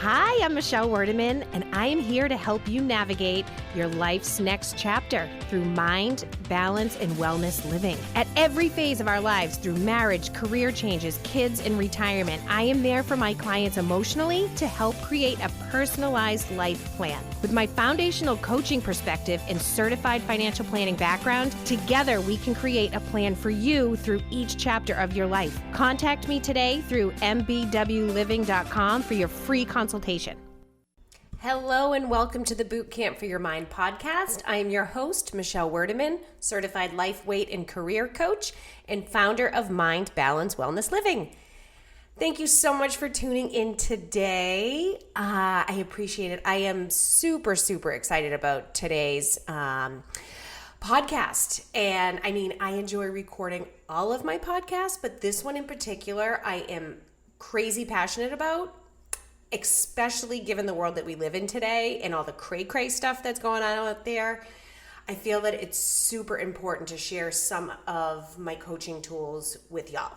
Hi, I'm Michelle Werdeman, and I am here to help you navigate your life's next chapter through mind, balance, and wellness living. At every phase of our lives, through marriage, career changes, kids, and retirement, I am there for my clients emotionally to help create a personalized life plan. With my foundational coaching perspective and certified financial planning background, together we can create a plan for you through each chapter of your life. Contact me today through mbwliving.com for your free consultation. Hello and welcome to the Boot Camp for Your Mind podcast. I am your host, Michelle Werdeman, certified life, weight, and career coach and founder of Mind Balance Wellness Living. Thank you so much for tuning in today. I appreciate it. I am super excited about today's podcast. And I enjoy recording all of my podcasts, but this one in particular, I am crazy passionate about, especially given the world that we live in today and all the cray stuff that's going on out there. I feel that it's super important to share some of my coaching tools with y'all.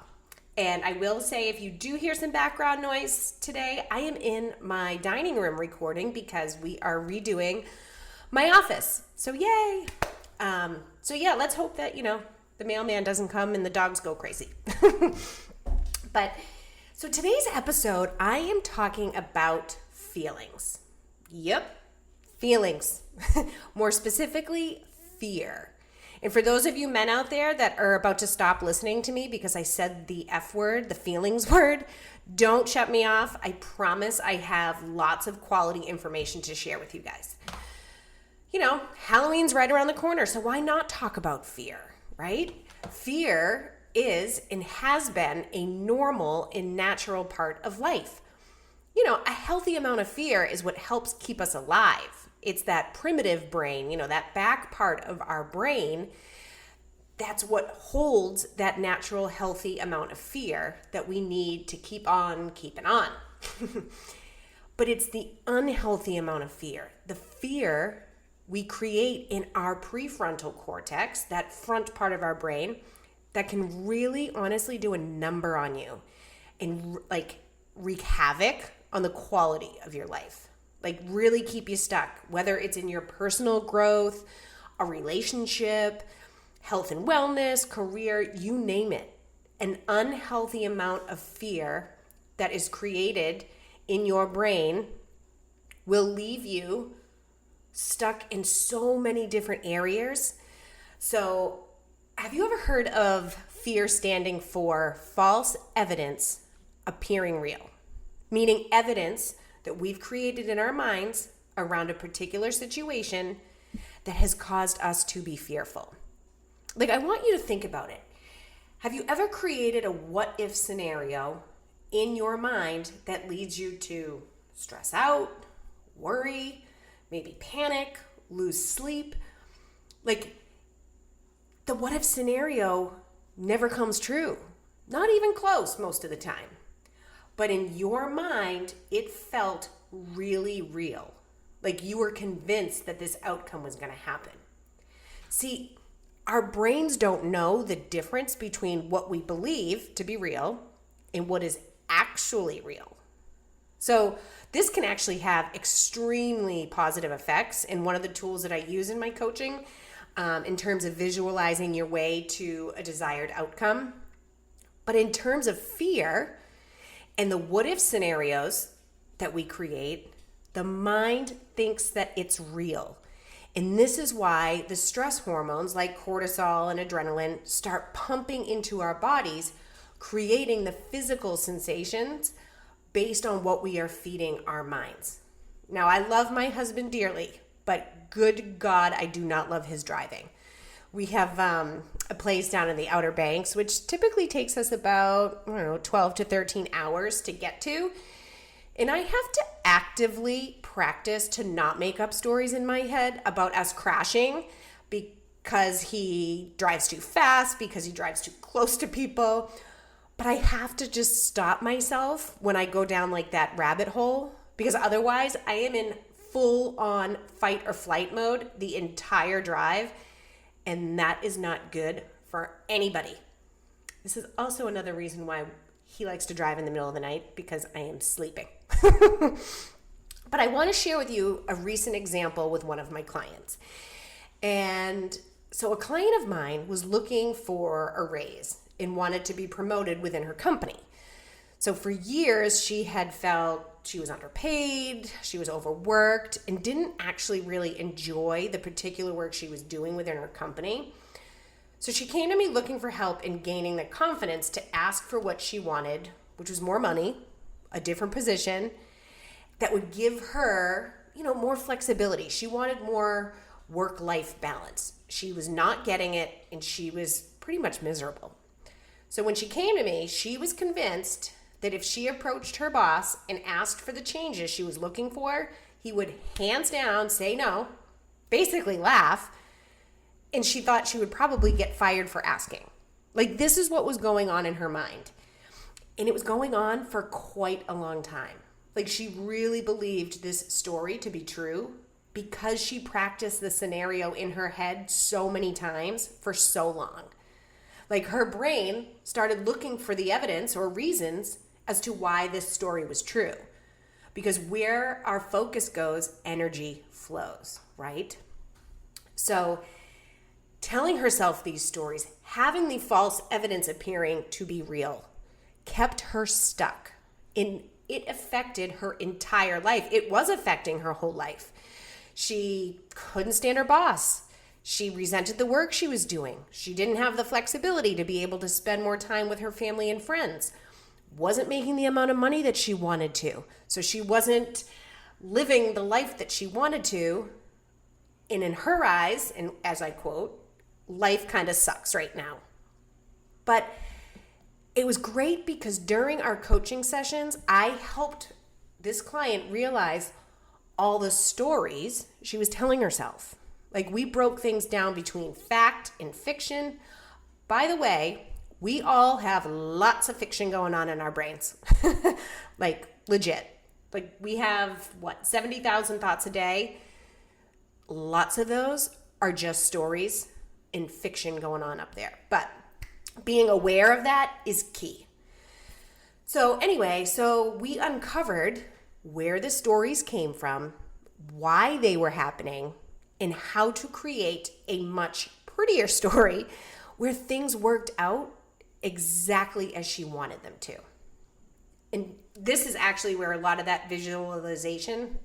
And I will say, if you do hear some background noise today, I am in my dining room recording because we are redoing my office. So yay! Let's hope that, the mailman doesn't come and the dogs go crazy. So today's episode, I am talking about feelings. Yep, feelings. More specifically, fear. And for those of you men out there that are about to stop listening to me because I said the F word, the feelings word, don't shut me off. I promise I have lots of quality information to share with you guys. Halloween's right around the corner, so why not talk about fear, right? Fear is and has been a normal and natural part of life. A healthy amount of fear is what helps keep us alive. It's that primitive brain, that back part of our brain, that's what holds that natural, healthy amount of fear that we need to keep on keeping on. But it's the unhealthy amount of fear, the fear we create in our prefrontal cortex, that front part of our brain, that can really honestly do a number on you and wreak havoc on the quality of your life. Really keep you stuck, whether it's in your personal growth, a relationship, health and wellness, career, you name it. An unhealthy amount of fear that is created in your brain will leave you stuck in so many different areas. So have you ever heard of fear standing for false evidence appearing real? Meaning evidence that we've created in our minds around a particular situation that has caused us to be fearful. I want you to think about it. Have you ever created a what-if scenario in your mind that leads you to stress out, worry, maybe panic, lose sleep? The what-if scenario never comes true. Not even close most of the time. But in your mind, it felt really real. You were convinced that this outcome was going to happen. See, our brains don't know the difference between what we believe to be real and what is actually real. So this can actually have extremely positive effects. And one of the tools that I use in my coaching in terms of visualizing your way to a desired outcome. But in terms of fear and the what-if scenarios that we create, the mind thinks that it's real. And this is why the stress hormones like cortisol and adrenaline start pumping into our bodies, creating the physical sensations based on what we are feeding our minds. Now, I love my husband dearly, but good God, I do not love his driving. We have a place down in the Outer Banks, which typically takes us about, 12 to 13 hours to get to. And I have to actively practice to not make up stories in my head about us crashing because he drives too fast, because he drives too close to people. But I have to just stop myself when I go down that rabbit hole, because otherwise I am in full on fight or flight mode the entire drive. And that is not good for anybody. This is also another reason why he likes to drive in the middle of the night, because I am sleeping. But I want to share with you a recent example with one of my clients. And so a client of mine was looking for a raise and wanted to be promoted within her company. So for years, she had felt she was underpaid, she was overworked, and didn't actually really enjoy the particular work she was doing within her company. So she came to me looking for help in gaining the confidence to ask for what she wanted, which was more money, a different position that would give her, more flexibility. She wanted more work-life balance. She was not getting it, and she was pretty much miserable. So when she came to me, she was convinced that if she approached her boss and asked for the changes she was looking for, he would hands down say no, basically laugh, and she thought she would probably get fired for asking. Like, this is what was going on in her mind. And it was going on for quite a long time. Like, she really believed this story to be true because she practiced the scenario in her head so many times for so long. Like, her brain started looking for the evidence or reasons as to why this story was true. Because where our focus goes, energy flows, right? So telling herself these stories, having the false evidence appearing to be real, kept her stuck. And it affected her entire life. It was affecting her whole life. She couldn't stand her boss. She resented the work she was doing. She didn't have the flexibility to be able to spend more time with her family and friends. Wasn't making the amount of money that she wanted to. So she wasn't living the life that she wanted to. And in her eyes, and as I quote, life kind of sucks right now. But it was great because during our coaching sessions, I helped this client realize all the stories she was telling herself. Like, we broke things down between fact and fiction. By the way, we all have lots of fiction going on in our brains. Like, legit. Like, we have, 70,000 thoughts a day? Lots of those are just stories and fiction going on up there. But being aware of that is key. So anyway, we uncovered where the stories came from, why they were happening, and how to create a much prettier story where things worked out exactly as she wanted them to. And this is actually where a lot of that visualization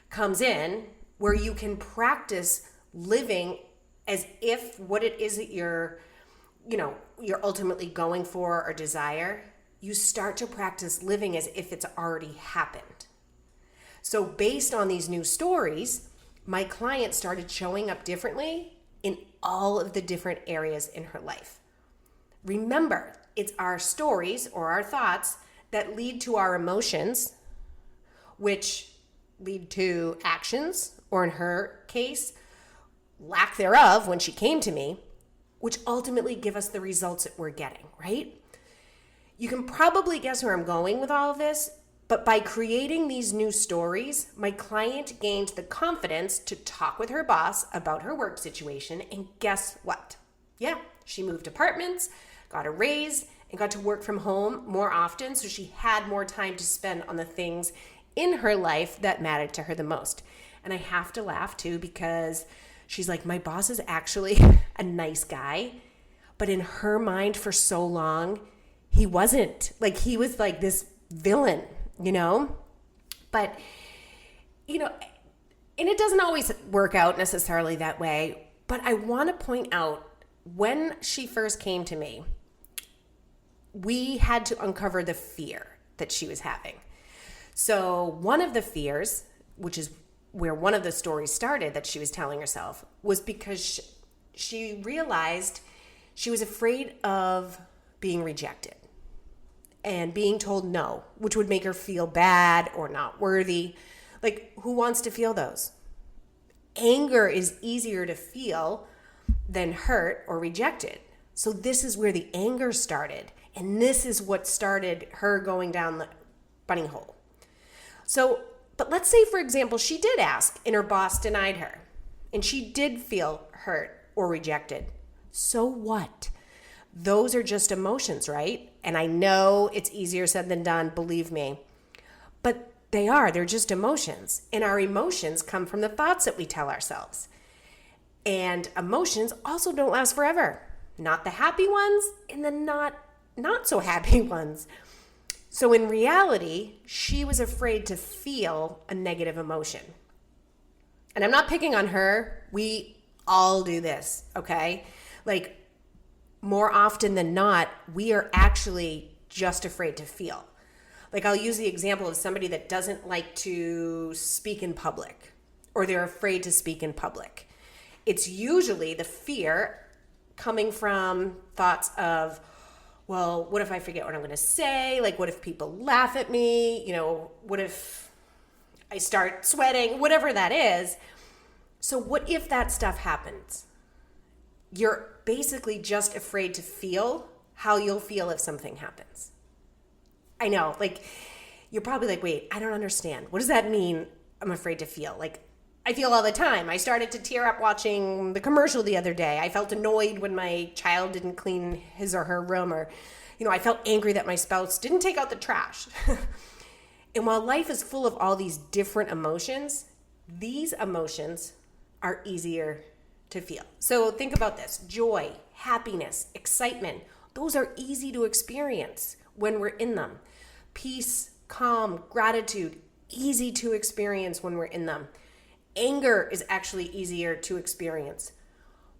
comes in, where you can practice living as if what it is that you're ultimately going for or desire, you start to practice living as if it's already happened. So based on these new stories, my client started showing up differently in all of the different areas in her life. Remember, it's our stories or our thoughts that lead to our emotions, which lead to actions, or in her case, lack thereof when she came to me, which ultimately give us the results that we're getting, right? You can probably guess where I'm going with all of this, but by creating these new stories, my client gained the confidence to talk with her boss about her work situation, and guess what? Yeah, she moved apartments, got a raise, and got to work from home more often, so she had more time to spend on the things in her life that mattered to her the most. And I have to laugh too, because she's like, my boss is actually a nice guy, but in her mind for so long, he wasn't. Like, he was like this villain, But, and it doesn't always work out necessarily that way, but I want to point out, when she first came to me, we had to uncover the fear that she was having. So one of the fears, which is where one of the stories started that she was telling herself, was because she realized she was afraid of being rejected and being told no, which would make her feel bad or not worthy. Like, who wants to feel those? Anger is easier to feel than hurt or rejected. So this is where the anger started. And this is what started her going down the bunny hole. So, but let's say, for example, she did ask and her boss denied her, and she did feel hurt or rejected. So what? Those are just emotions, right? And I know it's easier said than done, believe me. But they're just emotions. And our emotions come from the thoughts that we tell ourselves. And emotions also don't last forever. Not the happy ones and the not so happy ones. So in reality, she was afraid to feel a negative emotion. And I'm not picking on her. We all do this, okay? Like, more often than not, we are actually just afraid to feel. Like, I'll use the example of somebody that doesn't like to speak in public, or they're afraid to speak in public. It's usually the fear coming from thoughts of, well, what if I forget what I'm going to say? Like, what if people laugh at me? You know, what if I start sweating? Whatever that is. So what if that stuff happens? You're basically just afraid to feel how you'll feel if something happens. I know, like, you're probably like, wait, I don't understand. What does that mean? I'm afraid to feel. Like, I feel all the time. I started to tear up watching the commercial the other day. I felt annoyed when my child didn't clean his or her room, or, I felt angry that my spouse didn't take out the trash. And while life is full of all these different emotions, these emotions are easier to feel. So think about this: joy, happiness, excitement. Those are easy to experience when we're in them. Peace, calm, gratitude, easy to experience when we're in them. Anger is actually easier to experience.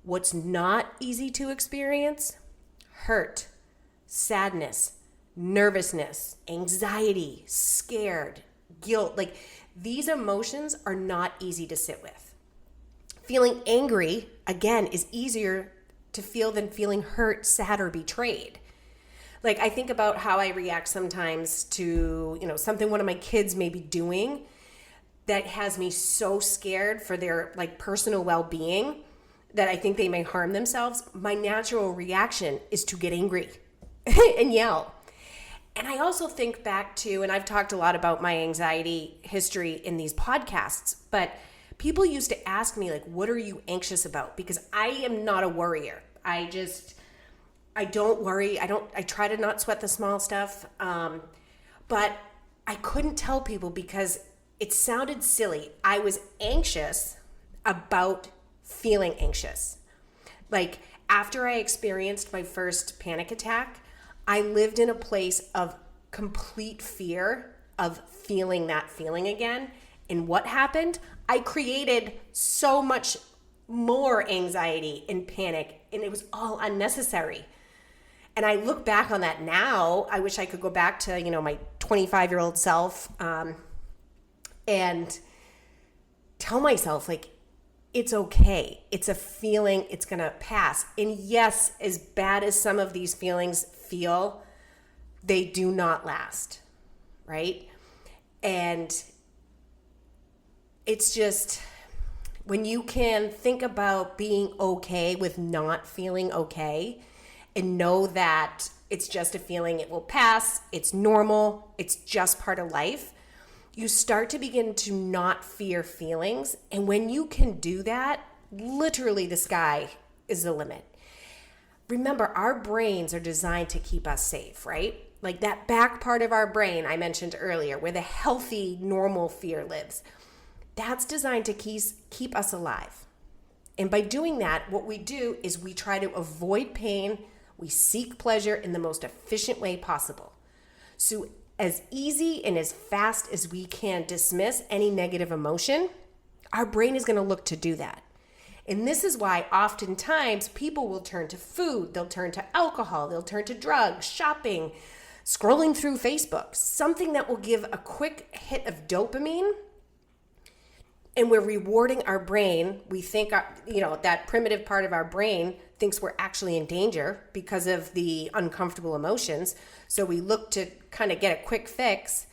What's not easy to experience? Hurt, sadness, nervousness, anxiety, scared, guilt. Like, these emotions are not easy to sit with. Feeling angry, again, is easier to feel than feeling hurt, sad, or betrayed. Like, I think about how I react sometimes to, something one of my kids may be doing that has me so scared for their personal well-being that I think they may harm themselves. My natural reaction is to get angry and yell. And I also think back to, and I've talked a lot about my anxiety history in these podcasts, but people used to ask me, what are you anxious about? Because I am not a worrier. I don't worry. I try to not sweat the small stuff. But I couldn't tell people because it sounded silly. I was anxious about feeling anxious. Like, after I experienced my first panic attack, I lived in a place of complete fear of feeling that feeling again. And what happened? I created so much more anxiety and panic, and it was all unnecessary. And I look back on that now. I wish I could go back to, my 25-year-old self, and tell myself, it's okay. It's a feeling. It's going to pass. And yes, as bad as some of these feelings feel, they do not last, right? And it's just, when you can think about being okay with not feeling okay and know that it's just a feeling, it will pass, it's normal, it's just part of life, you start to begin to not fear feelings. And when you can do that, literally the sky is the limit. Remember, our brains are designed to keep us safe, right? Like that back part of our brain I mentioned earlier, where the healthy, normal fear lives. That's designed to keep us alive. And by doing that, what we do is we try to avoid pain. We seek pleasure in the most efficient way possible. So as easy and as fast as we can dismiss any negative emotion, our brain is going to look to do that. And this is why oftentimes people will turn to food, they'll turn to alcohol, they'll turn to drugs, shopping, scrolling through Facebook, something that will give a quick hit of dopamine. And we're rewarding our brain. We think, that primitive part of our brain thinks we're actually in danger because of the uncomfortable emotions. So we look to kind of get a quick fix.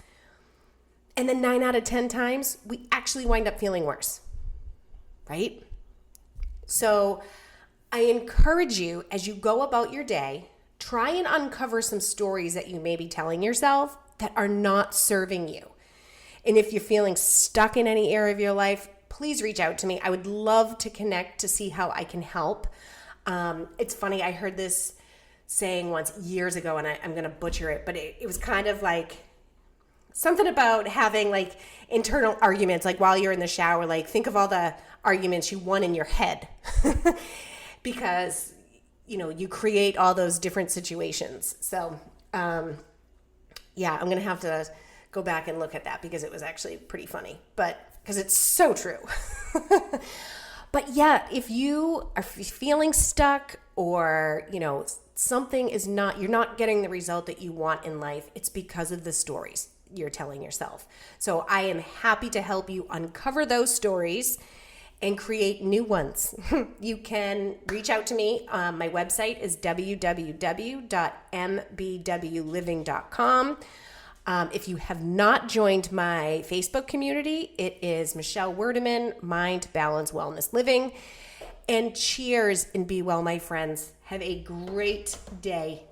And then 9 out of 10 times, we actually wind up feeling worse, right? So I encourage you, as you go about your day, try and uncover some stories that you may be telling yourself that are not serving you. And if you're feeling stuck in any area of your life, please reach out to me. I would love to connect to see how I can help. It's funny, I heard this saying once years ago, and I'm going to butcher it, but it was kind of like Something about having like internal arguments, like while you're in the shower, like think of all the arguments you won in your head because, you create all those different situations. So, yeah, I'm going to have to go back and look at that because it was actually pretty funny, but because it's so true. But yeah, if you are feeling stuck or, something is you're not getting the result that you want in life, it's because of the stories you're telling yourself. So I am happy to help you uncover those stories and create new ones. You can reach out to me. My website is www.mbwliving.com. If you have not joined my Facebook community, it is Michelle Werdeman, Mind, Balance, Wellness, Living. And cheers and be well, my friends. Have a great day.